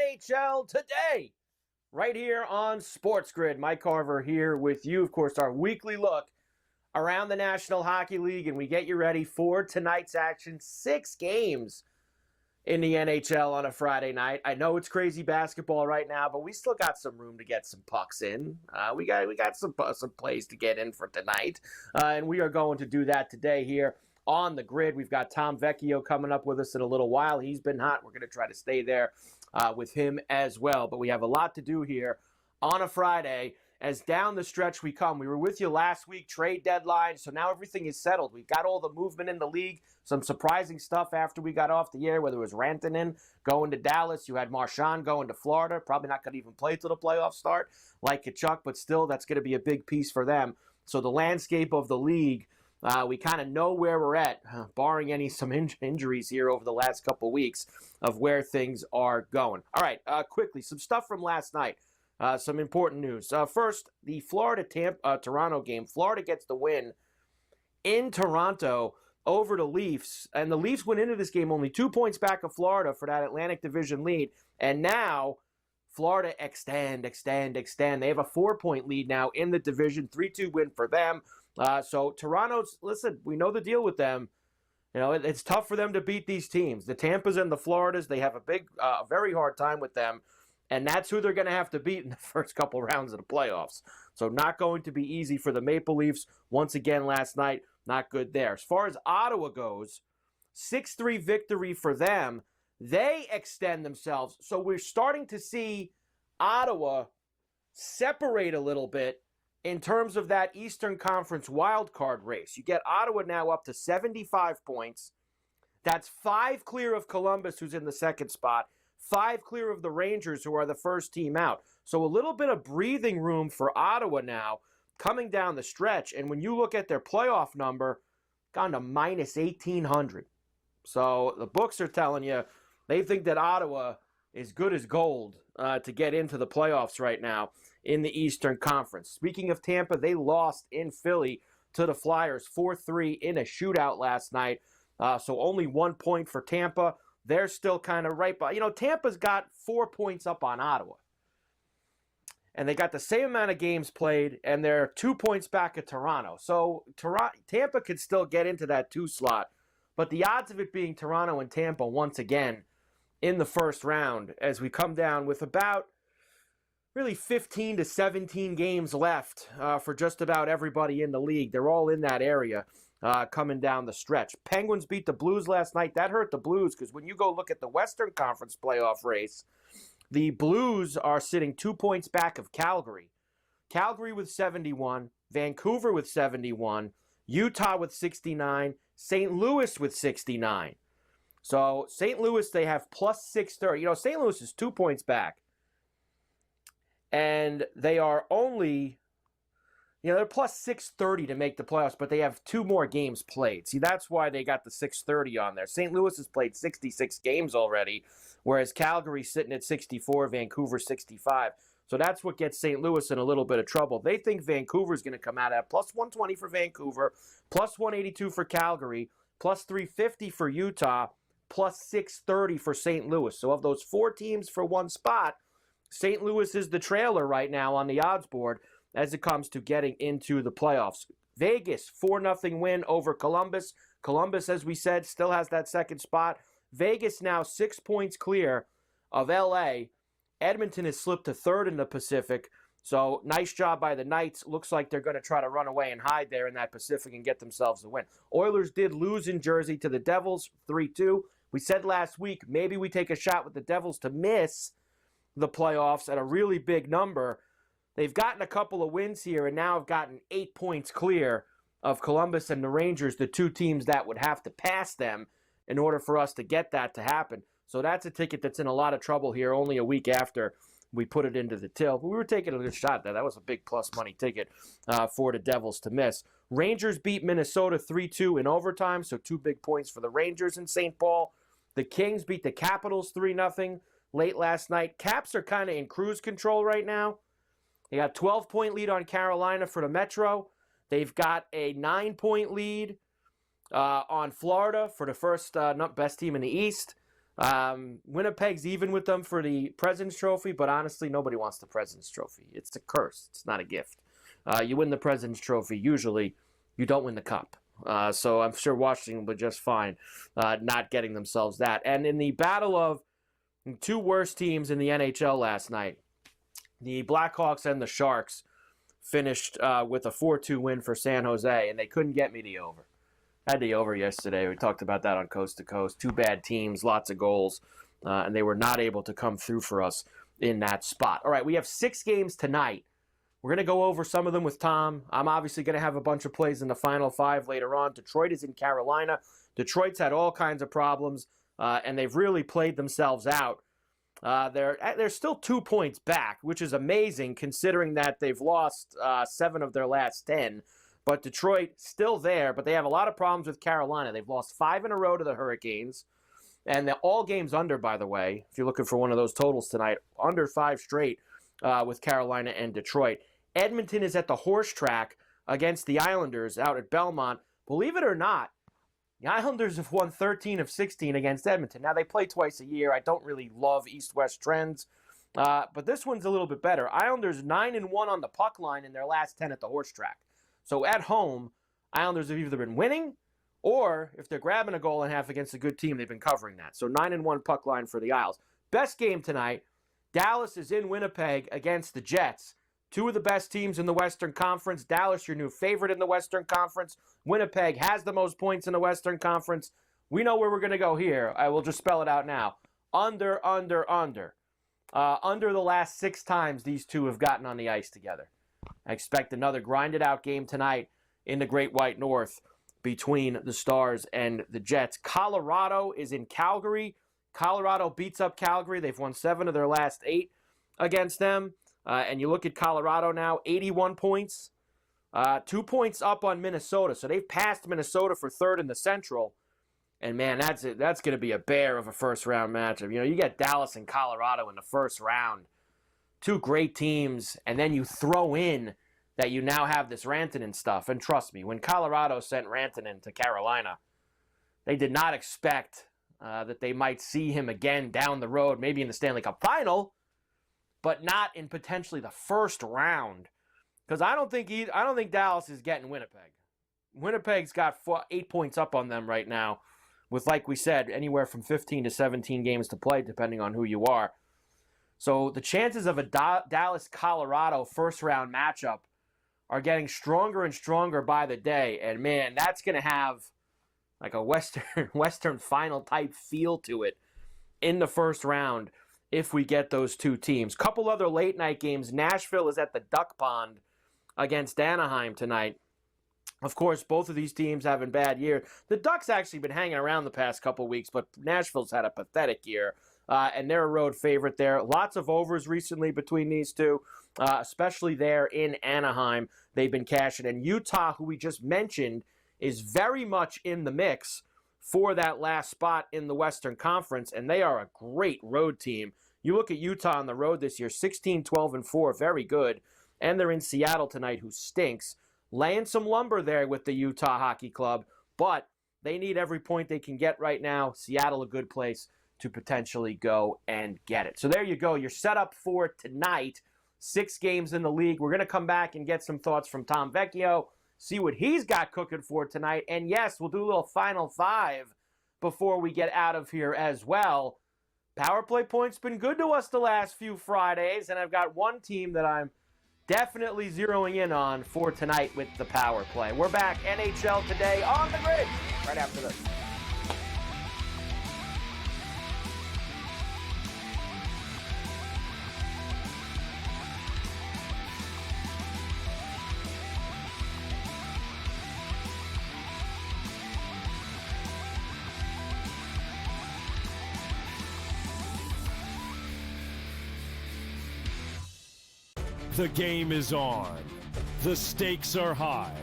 NHL today, right here on SportsGrid. Mike Carver here with you. Of course, our weekly look around the National Hockey League, and we get you ready for tonight's action. 6 games in the NHL on a Friday night. I know it's crazy basketball right now, but we still got some room to get some pucks in. We got some plays to get in for tonight, and we are going to do that today here on the grid. We've got Tom Vecchio coming up with us in a little while. He's been hot. We're going to try to stay there with him as well. But we have a lot to do here on a Friday as down the stretch we come. We were with you last week, trade deadline, so now everything is settled. We've got all the movement in the league, some surprising stuff after we got off the air, whether it was Rantanen going to Dallas, you had Marchand going to Florida, probably not going to even play till the playoffs start, like Kachuk, but still that's going to be a big piece for them. So the landscape of the league, we kind of know where we're at, barring some injuries here over the last couple weeks of where things are going. All right, quickly, some stuff from last night. Some important news. First, the Florida-Toronto game. Florida gets the win in Toronto over the Leafs, and the Leafs went into this game only 2 points back of Florida for that Atlantic Division lead, and now Florida extend. They have a 4-point lead now in the division, 3-2 win for them. So Toronto's, listen, we know the deal with them. You know, it's tough for them to beat these teams. The Tampas and the Floridas, they have a very hard time with them. And that's who they're going to have to beat in the first couple rounds of the playoffs. So not going to be easy for the Maple Leafs. Once again last night, not good there. As far as Ottawa goes, 6-3 victory for them. They extend themselves. So we're starting to see Ottawa separate a little bit in terms of that Eastern Conference wildcard race. You get Ottawa now up to 75 points. That's 5 clear of Columbus, who's in the second spot. 5 clear of the Rangers, who are the first team out. So a little bit of breathing room for Ottawa now coming down the stretch. And when you look at their playoff number, gone to minus 1,800. So the books are telling you they think that Ottawa is good as gold to get into the playoffs right now in the Eastern Conference. Speaking of Tampa, they lost in Philly to the Flyers 4-3 in a shootout last night. So only 1 point for Tampa. They're still kind of right by. You know, Tampa's got 4 points up on Ottawa. And they got the same amount of games played, and they're 2 points back at Toronto. So Tampa could still get into that 2 slot. But the odds of it being Toronto and Tampa once again in the first round as we come down with about really 15 to 17 games left for just about everybody in the league. They're all in that area coming down the stretch. Penguins beat the Blues last night. That hurt the Blues because when you go look at the Western Conference playoff race, the Blues are sitting 2 points back of Calgary. Calgary with 71, Vancouver with 71, Utah with 69, St. Louis with 69. So St. Louis, they have plus 630. You know, St. Louis is 2 points back. And they are only, you know, they're plus 630 to make the playoffs, but they have 2 more games played. See, that's why they got the 630 on there. St. Louis has played 66 games already, whereas Calgary's sitting at 64, Vancouver 65. So that's what gets St. Louis in a little bit of trouble. They think Vancouver's going to come out at plus 120 for Vancouver, plus 182 for Calgary, plus 350 for Utah, plus 630 for St. Louis. So of those 4 teams for one spot, St. Louis is the trailer right now on the odds board as it comes to getting into the playoffs. Vegas, 4-0 win over Columbus. Columbus, as we said, still has that second spot. Vegas now 6 points clear of L.A. Edmonton has slipped to third in the Pacific. So nice job by the Knights. Looks like they're going to try to run away and hide there in that Pacific and get themselves a win. Oilers did lose in Jersey to the Devils 3-2. We said last week maybe we take a shot with the Devils to miss the playoffs at a really big number. They've gotten a couple of wins here and now have gotten 8 points clear of Columbus and the Rangers, the 2 teams that would have to pass them in order for us to get that to happen. So that's a ticket that's in a lot of trouble here only a week after we put it into the till. But we were taking a good shot there. That was a big plus money ticket for the Devils to miss. Rangers beat Minnesota 3-2 in overtime, so 2 big points for the Rangers in St. Paul. The Kings beat the Capitals 3-0 late last night. Caps are kind of in cruise control right now. They got a 12-point lead on Carolina for the Metro. They've got a 9-point lead on Florida for the first best team in the East. Winnipeg's even with them for the President's Trophy, but honestly, nobody wants the President's Trophy. It's a curse. It's not a gift. You win the President's Trophy, usually you don't win the Cup. So I'm sure Washington will be just fine not getting themselves that. And in the battle of two worst teams in the NHL last night, the Blackhawks and the Sharks finished with a 4-2 win for San Jose, and they couldn't get me the over. I had the over yesterday. We talked about that on Coast to Coast. Two bad teams, lots of goals, and they were not able to come through for us in that spot. All right, we have 6 games tonight. We're going to go over some of them with Tom. I'm obviously going to have a bunch of plays in the Final 5 later on. Detroit is in Carolina. Detroit's had all kinds of problems, and they've really played themselves out. They're still 2 points back, which is amazing considering that they've lost 7 of their last 10. But Detroit still there, but they have a lot of problems with Carolina. They've lost 5 in a row to the Hurricanes. And they're all games under, by the way, if you're looking for one of those totals tonight, under 5 straight with Carolina and Detroit. Edmonton is at the horse track against the Islanders out at Belmont. Believe it or not, the Islanders have won 13 of 16 against Edmonton. Now, they play twice a year. I don't really love East-West trends, but this one's a little bit better. Islanders 9-1 on the puck line in their last 10 at the horse track. So at home, Islanders have either been winning, or if they're grabbing a goal and a half against a good team, they've been covering that. So 9-1 puck line for the Isles. Best game tonight, Dallas is in Winnipeg against the Jets. Two of the best teams in the Western Conference. Dallas, your new favorite in the Western Conference. Winnipeg has the most points in the Western Conference. We know where we're going to go here. I will just spell it out now. Under. Under the last 6 times these two have gotten on the ice together. I expect another grinded-out game tonight in the Great White North between the Stars and the Jets. Colorado is in Calgary. Colorado beats up Calgary. They've won 7 of their last 8 against them. And you look at Colorado now, 81 points, 2 points up on Minnesota. So they've passed Minnesota for 3rd in the Central. And, man, that's going to be a bear of a first-round matchup. You know, you get Dallas and Colorado in the first round. 2 great teams, and then you throw in that you now have this Rantanen stuff. And trust me, when Colorado sent Rantanen to Carolina, they did not expect that they might see him again down the road, maybe in the Stanley Cup final, but not in potentially the first round. Because I don't think Dallas is getting Winnipeg. Winnipeg's got 8 points up on them right now, with, like we said, anywhere from 15 to 17 games to play, depending on who you are. So the chances of a Dallas-Colorado first-round matchup are getting stronger and stronger by the day. And, man, that's going to have like a Western final type feel to it in the first round if we get those 2 teams. Couple other late-night games. Nashville is at the Duck Pond against Anaheim tonight. Of course, both of these teams having bad years. The Ducks actually been hanging around the past couple weeks, but Nashville's had a pathetic year. And they're a road favorite there. Lots of overs recently between these two, especially there in Anaheim. They've been cashing. And Utah, who we just mentioned, is very much in the mix for that last spot in the Western Conference, and they are a great road team. You look at Utah on the road this year, 16-12-4, very good. And they're in Seattle tonight, who stinks. Laying some lumber there with the Utah Hockey Club, but they need every point they can get right now. Seattle, a good place to potentially go and get it. So there you go. You're set up for tonight. 6 games in the league. We're going to come back and get some thoughts from Tom Vecchio, see what he's got cooking for tonight. And yes, we'll do a little Final 5 before we get out of here as well. Power play points been good to us the last few Fridays, and I've got one team that I'm definitely zeroing in on for tonight with the power play. We're back, NHL Today on the Grid, right after this. The game is on. The stakes are high.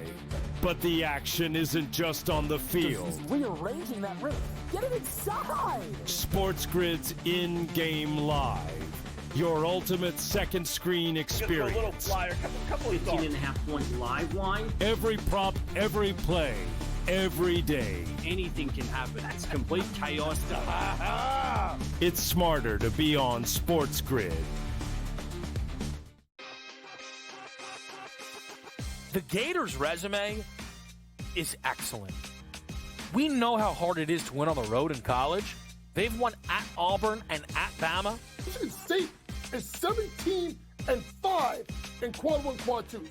But the action isn't just on the field. He's rearranging that ring. Get it inside! SportsGrid's in-game live. Your ultimate second screen experience. Just a little flyer, couple of 18.5 points live line. Every prop, every play. every day. Anything can happen. It's complete chaos. It's smarter to be on SportsGrid. The Gators' resume is excellent. We know how hard it is to win on the road in college. They've won at Auburn and at Bama. Michigan State is 17-5 in quad one, quad twos.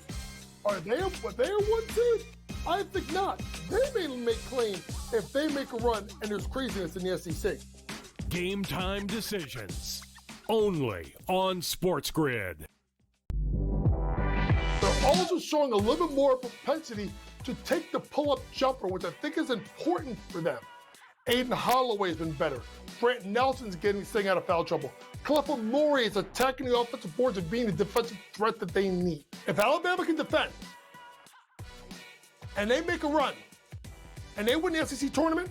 Are they a one seed? I think not. They may make claims if they make a run and there's craziness in the SEC. Game time decisions. Only on SportsGrid. They're also showing a little bit more propensity to take the pull-up jumper, which I think is important for them. Aiden Holloway's been better. Brant Nelson's staying out of foul trouble. Clifford Murray is attacking the offensive boards and being the defensive threat that they need. If Alabama can defend, and they make a run, and they win the SEC tournament,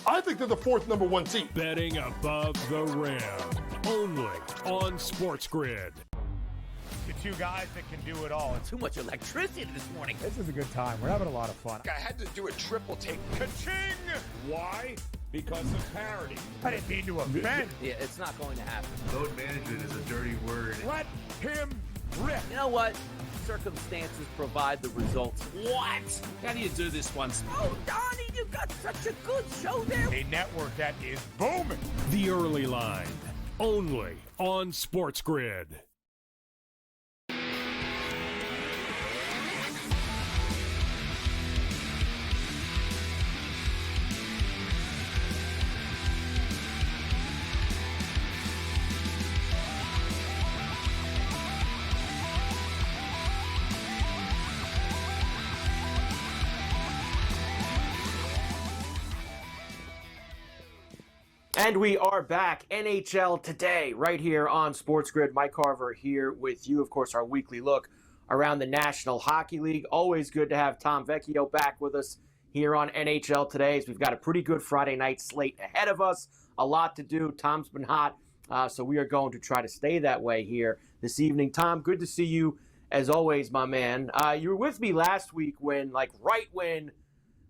I think they're the fourth number one seed. Betting above the rim. Only on SportsGrid. The two guys that can do it all. Too much electricity this morning. This is a good time. We're having a lot of fun. I had to do a triple take. Ka-ching! Why? Because of parity. I didn't mean to offend. Yeah, it's not going to happen. Load management is a dirty word. Let him rip. You know what? Circumstances provide the results. What? How do you do this once? Oh, Donnie, you got such a good show there. A network that is booming. The early line. Only on SportsGrid. And we are back, NHL Today, right here on SportsGrid. Mike Carver here with you. Of course, our weekly look around the National Hockey League. Always good to have Tom Vecchio back with us here on NHL Today. We've got a pretty good Friday night slate ahead of us. A lot to do. Tom's been hot, so we are going to try to stay that way here this evening. Tom, good to see you as always, my man. You were with me last week when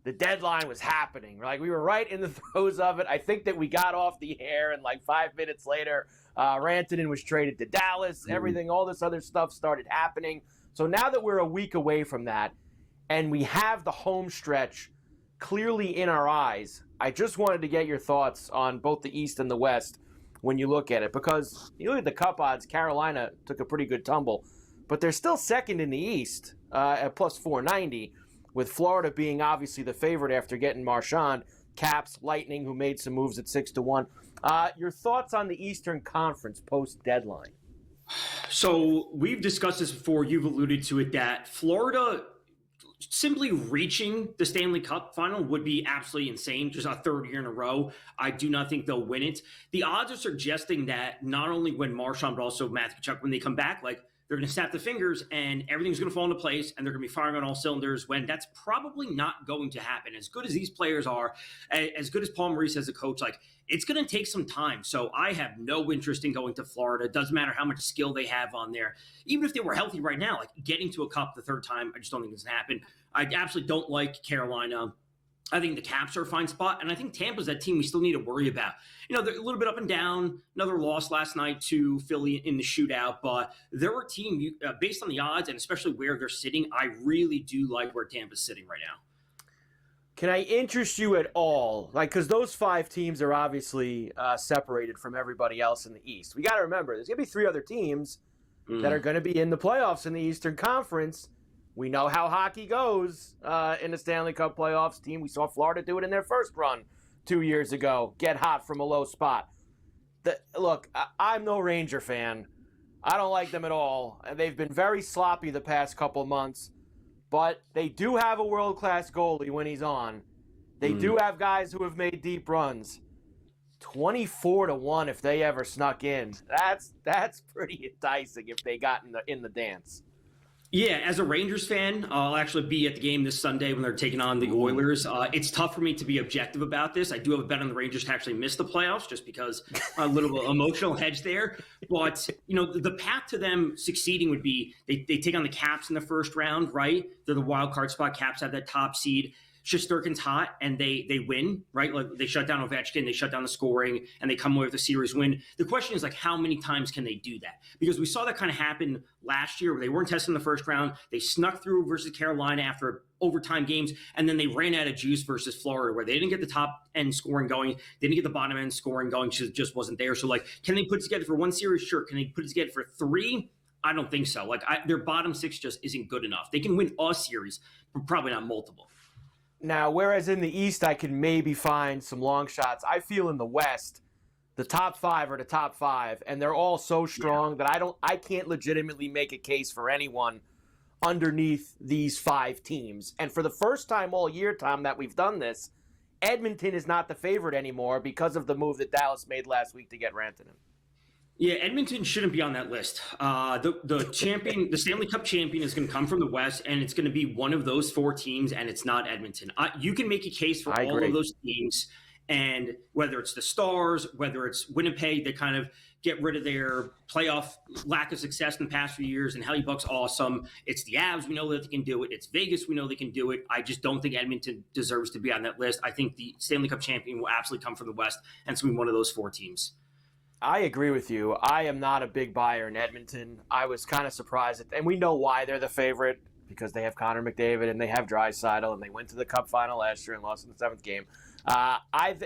the deadline was happening. We were right in the throes of it. I think that we got off the air, and 5 minutes later, Rantanen was traded to Dallas. Everything, all this other stuff started happening. So now that we're a week away from that, and we have the home stretch clearly in our eyes, I just wanted to get your thoughts on both the East and the West when you look at it. Because you look at the Cup odds, Carolina took a pretty good tumble, but they're still second in the East at plus 490. With Florida being obviously the favorite after getting Marchand, Caps, Lightning, who made some moves at 6-1. Your thoughts on the Eastern Conference post-deadline? So we've discussed this before. You've alluded to it that Florida simply reaching the Stanley Cup final would be absolutely insane. Just a third year in a row. I do not think they'll win it. The odds are suggesting that not only when Marchand, but also Matthew Tkachuk, when they come back, they're going to snap the fingers and everything's going to fall into place and they're going to be firing on all cylinders, when that's probably not going to happen. As good as these players are, as good as Paul Maurice as a coach, it's going to take some time. So I have no interest in going to Florida. It doesn't matter how much skill they have on there. Even if they were healthy right now, getting to a cup the third time, I just don't think it's going to happen. I absolutely don't like Carolina. I think the Caps are a fine spot, and I think Tampa's that team we still need to worry about. They're a little bit up and down. Another loss last night to Philly in the shootout, but they're a team, based on the odds and especially where they're sitting, I really do like where Tampa's sitting right now. Can I interest you at all? Because those 5 teams are obviously separated from everybody else in the East. We got to remember, there's going to be 3 other teams that are going to be in the playoffs in the Eastern Conference. We know how hockey goes in the Stanley Cup playoffs team. We saw Florida do it in their first run 2 years ago, get hot from a low spot. Look, I'm no Ranger fan. I don't like them at all. And they've been very sloppy the past couple months. But they do have a world-class goalie when he's on. They do have guys who have made deep runs. 24-1 if they ever snuck in. That's pretty enticing if they got in the dance. Yeah, as a Rangers fan, I'll actually be at the game this Sunday when they're taking on the Oilers. It's tough for me to be objective about this. I do have a bet on the Rangers to actually miss the playoffs just because a little emotional hedge there. But, the path to them succeeding would be they take on the Caps in the first round, right? They're the wild card spot. Caps have that top seed. Shesterkin's hot, and they win, right? Like they shut down Ovechkin, they shut down the scoring, and they come away with a series win. The question is, like, how many times can they do that? Because we saw that kind of happen last year where they weren't tested in the first round. They snuck through versus Carolina after overtime games, and then they ran out of juice versus Florida where they didn't get the top end scoring going. They didn't get the bottom end scoring going. Just wasn't there. So, like, can they put it together for one series? Sure. Can they put it together for three? I don't think so. Like, their bottom six just isn't good enough. They can win a series, but probably not multiple. Now, whereas in the East, I can maybe find some long shots, I feel in the West, the top five are the top five, and they're all so strong that I can't legitimately make a case for anyone underneath these five teams. And for the first time all year, Tom, that we've done this, Edmonton is not the favorite anymore because of the move that Dallas made last week to get Rantanen. Yeah, Edmonton shouldn't be on that list. The champion, the Stanley Cup champion, is going to come from the West, and it's going to be one of those four teams, and it's not Edmonton. You can make a case for all of those teams, and whether it's the Stars, whether it's Winnipeg, they kind of get rid of their playoff lack of success in the past few years, and Hellebuck's awesome. It's the Avs, we know that they can do it. It's Vegas, we know they can do it. I just don't think Edmonton deserves to be on that list. I think the Stanley Cup champion will absolutely come from the West, and it's going to be one of those four teams. I agree with you. I am not a big buyer in Edmonton. I was kind of surprised, and we know why they're the favorite, because they have Connor McDavid and they have Draisaitl, and they went to the Cup final last year and lost in the seventh game. I've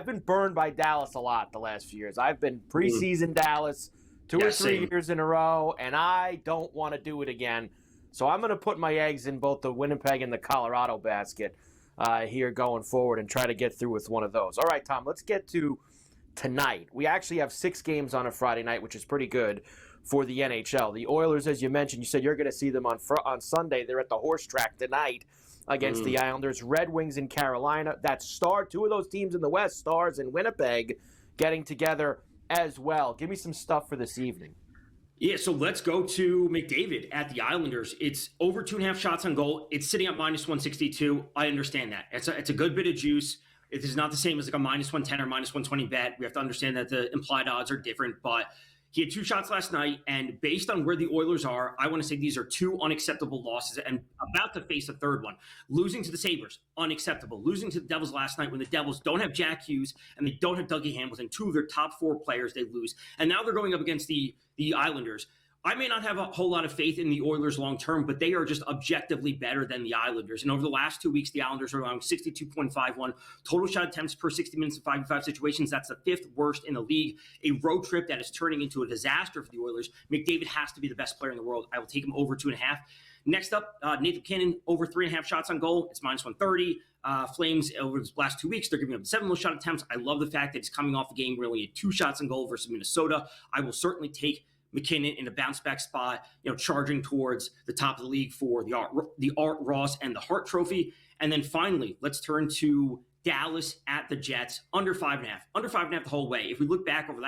been burned by Dallas a lot the last few years. I've been preseason Dallas 2 or 3 years in a row, and I don't want to do it again. So I'm going to put my eggs in both the Winnipeg and the Colorado basket here going forward and try to get through with one of those. All right, Tom, let's get to tonight. We actually have 6 games on a Friday night, which is pretty good for the NHL. The Oilers, as you mentioned, you said you're going to see them on Sunday. They're at the horse track tonight against the Islanders. Red Wings in Carolina. That's two of those teams in the West, Stars and Winnipeg, getting together as well. Give me some stuff for this evening. Yeah, so let's go to McDavid at the Islanders. It's over 2.5 shots on goal. It's sitting at minus 162. I understand that. It's a good bit of juice. It is not the same as like a minus 110 or minus 120 bet. We have to understand that the implied odds are different, but he had 2 shots last night, and based on where the Oilers are, I want to say these are 2 unacceptable losses and about to face a third one. Losing to the Sabres, unacceptable. Losing to the Devils last night when the Devils don't have Jack Hughes and they don't have Dougie Hamilton, 2 of their top 4 players they lose. And now they're going up against the Islanders. I may not have a whole lot of faith in the Oilers long-term, but they are just objectively better than the Islanders. And over the last 2 weeks, the Islanders are allowing 62.51 total shot attempts per 60 minutes in 5-5 situations. That's the 5th worst in the league. A road trip that is turning into a disaster for the Oilers. McDavid has to be the best player in the world. I will take him over 2.5. Next up, Nathan MacKinnon, over 3.5 shots on goal. It's minus 130. Flames, over the last 2 weeks, they're giving up 7 low shot attempts. I love the fact that he's coming off the game where he only had 2 shots on goal versus Minnesota. I will certainly take McKinnon in a bounce back spot, charging towards the top of the league for the Art Ross and the Hart Trophy. And then finally, let's turn to Dallas at the Jets, under 5.5. Under 5.5 the whole way. If we look back over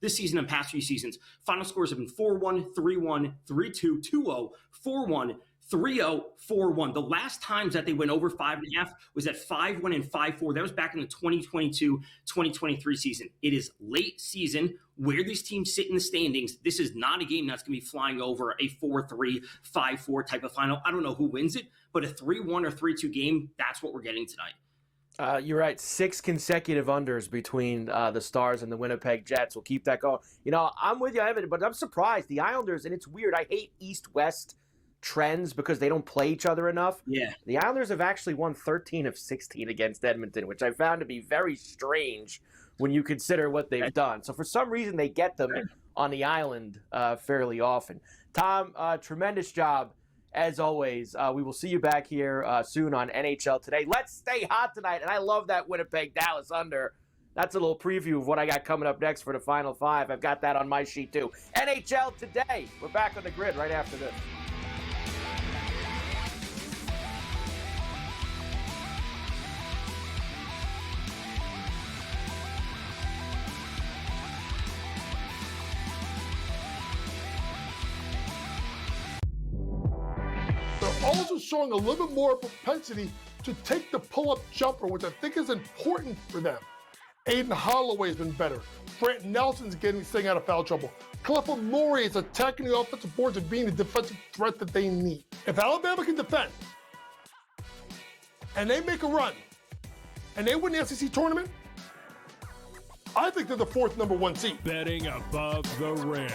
this season and past few seasons, final scores have been 4-1, 3-1, 3-2, 2-0, 4-1, 3-0, 4-1. The last times that they went over 5.5 was at 5-1 and 5-4. That was back in the 2022-2023 season. It is late season. Where these teams sit in the standings, this is not a game that's going to be flying over a 4-3, 5-4 type of final. I don't know who wins it, but a 3-1 or 3-2 game, that's what we're getting tonight. You're right. 6 consecutive unders between the Stars and the Winnipeg Jets. We'll keep that going. I'm with you, Evan, but I'm surprised. The Islanders, and it's weird, I hate East-West trends because they don't play each other enough. Yeah. The Islanders have actually won 13 of 16 against Edmonton, which I found to be very strange when you consider what they've done. So for some reason, they get them on the island fairly often. Tom, tremendous job as always. We will see you back here soon on NHL Today. Let's stay hot tonight, and I love that Winnipeg-Dallas under. That's a little preview of what I got coming up next for the Final 5. I've got that on my sheet too. NHL Today. We're back on the grid right after this. also showing a little bit more propensity to take the pull-up jumper, which I think is important for them. Aiden Holloway's been better. Grant Nelson's staying out of foul trouble. Clifford Murray is attacking the offensive boards and being the defensive threat that they need. If Alabama can defend, and they make a run, and they win the SEC tournament, I think they're the fourth number one seed. Betting above the rim.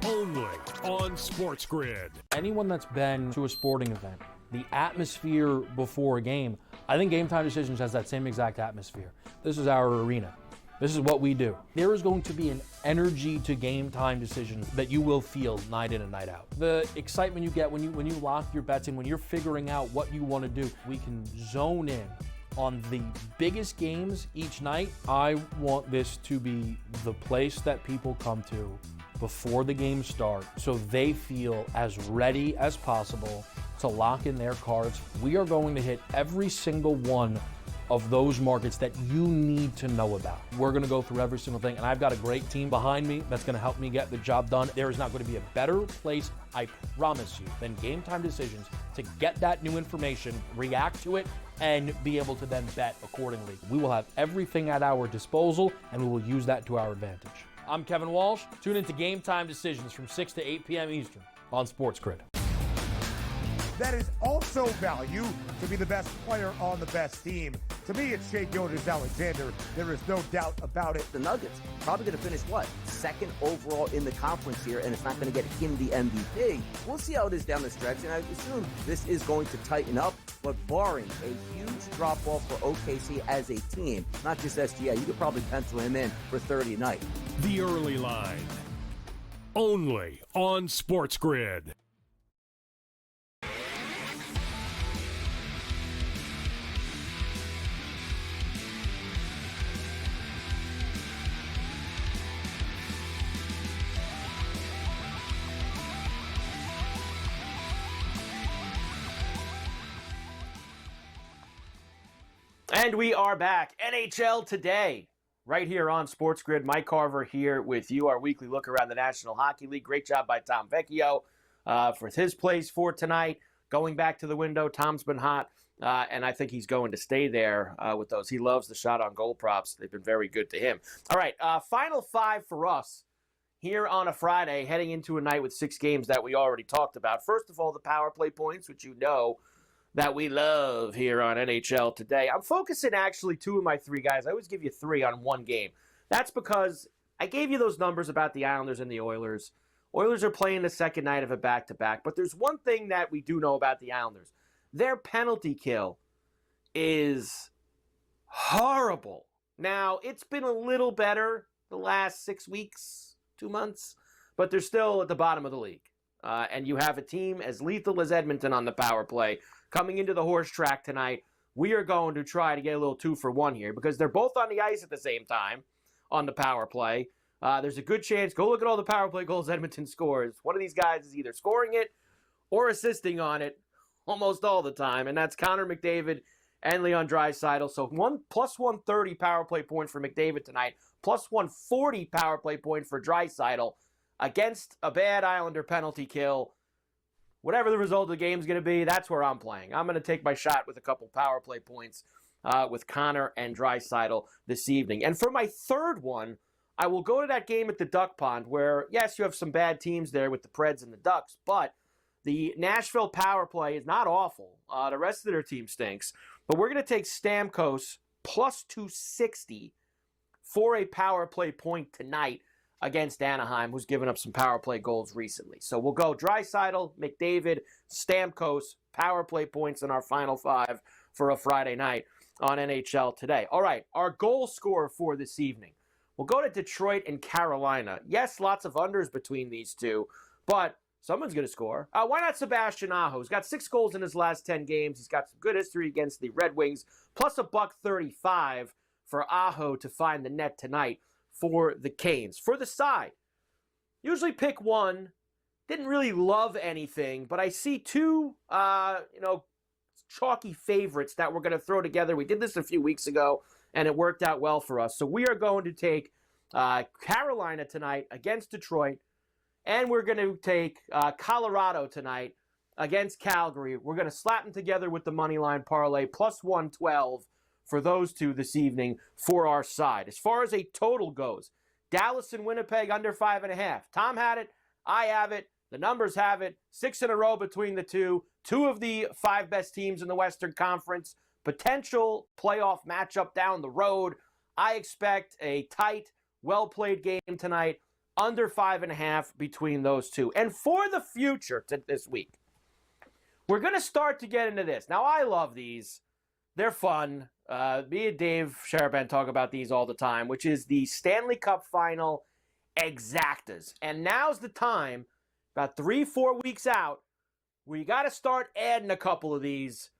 Only on SportsGrid. Anyone that's been to a sporting event, the atmosphere before a game, I think Game Time Decisions has that same exact atmosphere. This is our arena. This is what we do. There is going to be an energy to Game Time Decisions that you will feel night in and night out. The excitement you get when you lock your bets in, when you're figuring out what you want to do, we can zone in on the biggest games each night. I want this to be the place that people come to before the games start so they feel as ready as possible to lock in their cards. We are going to hit every single one of those markets that you need to know about. We're gonna go through every single thing, and I've got a great team behind me that's gonna help me get the job done. There is not gonna be a better place, I promise you, than Game Time Decisions to get that new information, react to it, and be able to then bet accordingly. We will have everything at our disposal, and we will use that to our advantage. I'm Kevin Walsh. Tune into Game Time Decisions from 6 to 8 p.m. Eastern on SportsGrid. That is also value to be the best player on the best team. To me, it's Shai Gilgeous-Alexander. There is no doubt about it. The Nuggets probably going to finish, what, second overall in the conference here, and it's not going to get him the MVP. We'll see how it is down the stretch, and I assume this is going to tighten up, but barring a huge drop-off for OKC as a team, not just SGA, you could probably pencil him in for 30 a night. The Early Line. Only on SportsGrid. And we are back. NHL Today, right here on SportsGrid. Mike Carver here with you, our weekly look around the National Hockey League. Great job by Tom Vecchio for his plays for tonight. Going back to the window, Tom's been hot, and I think he's going to stay there with those. He loves the shot on goal props. They've been very good to him. All right, final five for us here on a Friday, heading into a night with 6 games that we already talked about. First of all, the power play points, which you know that we love here on NHL Today. I'm focusing actually 2 of my 3 guys. I always give you 3 on one game. That's because I gave you those numbers about the Islanders and the Oilers. Oilers are playing the second night of a back-to-back, but there's one thing that we do know about the Islanders. Their penalty kill is horrible. Now, it's been a little better the last 6 weeks, 2 months, but they're still at the bottom of the league. And you have a team as lethal as Edmonton on the power play. Coming into the horse track tonight, we are going to try to get a little 2-for-1 here because they're both on the ice at the same time on the power play. There's a good chance. Go look at all the power play goals Edmonton scores. One of these guys is either scoring it or assisting on it almost all the time, and that's Connor McDavid and Leon Draisaitl. So plus 130 power play point for McDavid tonight, plus 140 power play point for Draisaitl against a bad Islander penalty kill. Whatever the result of the game is going to be, that's where I'm playing. I'm going to take my shot with a couple power play points with Connor and Draisaitl this evening. And for my third one, I will go to that game at the Duck Pond where, yes, you have some bad teams there with the Preds and the Ducks, but the Nashville power play is not awful. The rest of their team stinks. But we're going to take Stamkos plus 260 for a power play point tonight against Anaheim, who's given up some power play goals recently. So we'll go Draisaitl, McDavid, Stamkos, power play points in our final 5 for a Friday night on NHL Today. All right, our goal scorer for this evening. We'll go to Detroit and Carolina. Yes, lots of unders between these two, but someone's going to score. Why not Sebastian Aho? He's got 6 goals in his last 10 games. He's got some good history against the Red Wings, plus $1.35 for Aho to find the net tonight for the Canes. For the side, usually pick one. Didn't really love anything, but I see 2, chalky favorites that we're going to throw together. We did this a few weeks ago, and it worked out well for us. So we are going to take Carolina tonight against Detroit, and we're going to take Colorado tonight against Calgary. We're going to slap them together with the money line parlay, plus 112 for those two this evening for our side. As far as a total goes, Dallas and Winnipeg under 5.5. Tom had it. I have it. The numbers have it. 6 in a row between the two. 2 of the 5 best teams in the Western Conference. Potential playoff matchup down the road. I expect a tight, well-played game tonight. Under 5.5 between those two. And for the future this week, we're going to start to get into this. Now, I love these. They're fun. Me and Dave Sharaban talk about these all the time, which is the Stanley Cup Final exactas. And now's the time, about 3-4 weeks out, where you got to start adding a couple of these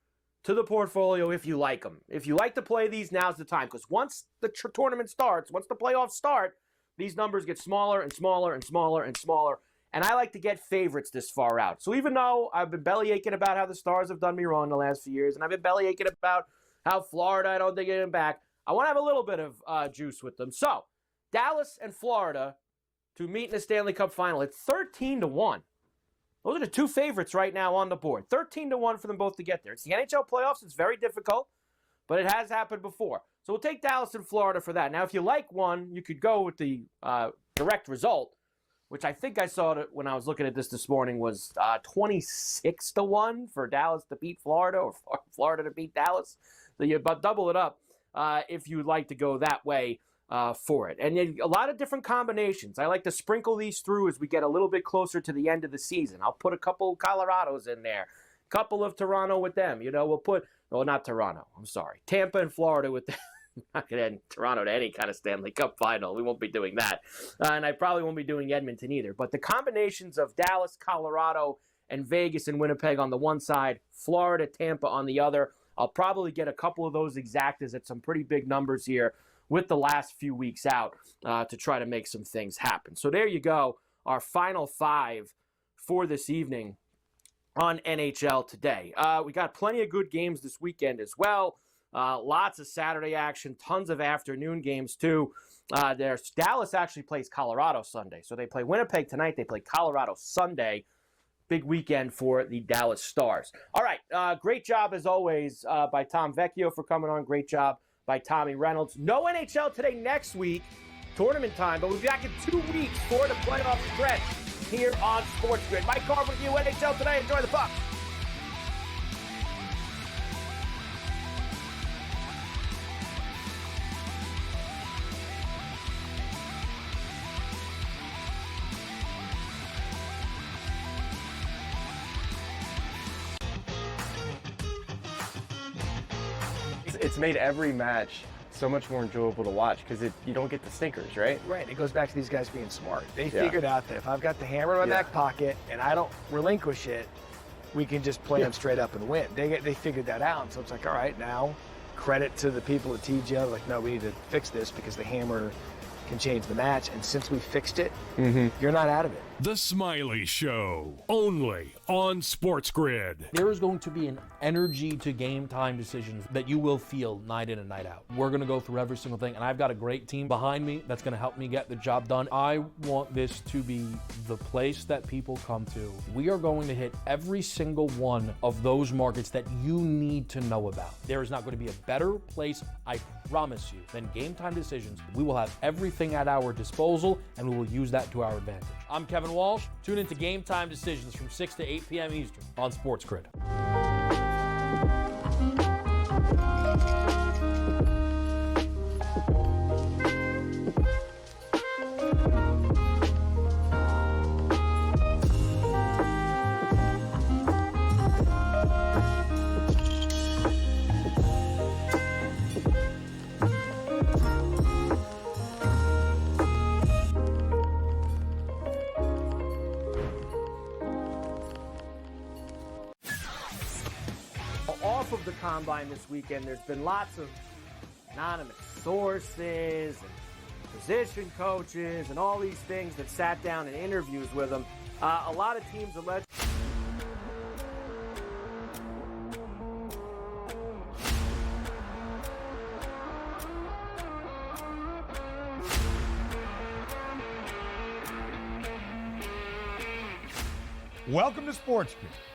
to the portfolio if you like them. If you like to play these, now's the time. Because once the tournament starts, once the playoffs start, these numbers get smaller and smaller and smaller and smaller. And I like to get favorites this far out. So even though I've been bellyaching about how the Stars have done me wrong the last few years, and I've been bellyaching about how Florida, I don't think get them back, I want to have a little bit of juice with them. So Dallas and Florida to meet in the Stanley Cup Final at 13-1. Those are the 2 favorites right now on the board. 13-1 for them both to get there. It's the NHL playoffs. It's very difficult, but it has happened before. So we'll take Dallas and Florida for that. Now, if you like one, you could go with the direct result, which I think I saw it when I was looking at this morning was 26-1 for Dallas to beat Florida or Florida to beat Dallas. So you double it up if you'd like to go that way for it. And a lot of different combinations. I like to sprinkle these through as we get a little bit closer to the end of the season. I'll put a couple of Colorados in there, a couple of Toronto with them. We'll put, well, not Toronto, I'm sorry, Tampa and Florida with them. Not going to add Toronto to any kind of Stanley Cup final. We won't be doing that. And I probably won't be doing Edmonton either. But the combinations of Dallas, Colorado, and Vegas and Winnipeg on the one side, Florida, Tampa on the other, I'll probably get a couple of those exactas at some pretty big numbers here with the last few weeks out to try to make some things happen. So there you go, our final 5 for this evening on NHL Today. We got plenty of good games this weekend as well. Lots of Saturday action, tons of afternoon games too. Dallas actually plays Colorado Sunday. So they play Winnipeg tonight. They play Colorado Sunday. Big weekend for the Dallas Stars. All right, great job as always by Tom Vecchio for coming on. Great job by Tommy Reynolds. No NHL Today next week, tournament time, but we'll be back in 2 weeks for the playoff stretch here on SportsGrid. Mike Carver with you, NHL Today. Enjoy the puck. It's made every match so much more enjoyable to watch because you don't get the stinkers, right? Right. It goes back to these guys being smart. They figured out that if I've got the hammer in my back pocket and I don't relinquish it, we can just play them straight up and win. They figured that out. And so it's like, all right, now credit to the people at TGL. Like, no, we need to fix this because the hammer can change the match. And since we fixed it, you're not out of it. The Smiley Show, only on SportsGrid. There is going to be an energy to game time decisions that you will feel night in and night out. We're going to go through every single thing, and I've got a great team behind me that's going to help me get the job done. I want this to be the place that people come to. We are going to hit every single one of those markets that you need to know about. There is not going to be a better place, I promise you, than Game Time Decisions. We will have everything at our disposal, and we will use that to our advantage. I'm Kevin Walsh. Tune into Game Time Decisions from 6 to 8 p.m. Eastern on SportsGrid. Off of the combine this weekend, there's been lots of anonymous sources and position coaches and all these things that sat down in interviews with them. A lot of teams alleged. Welcome to SportsGrid.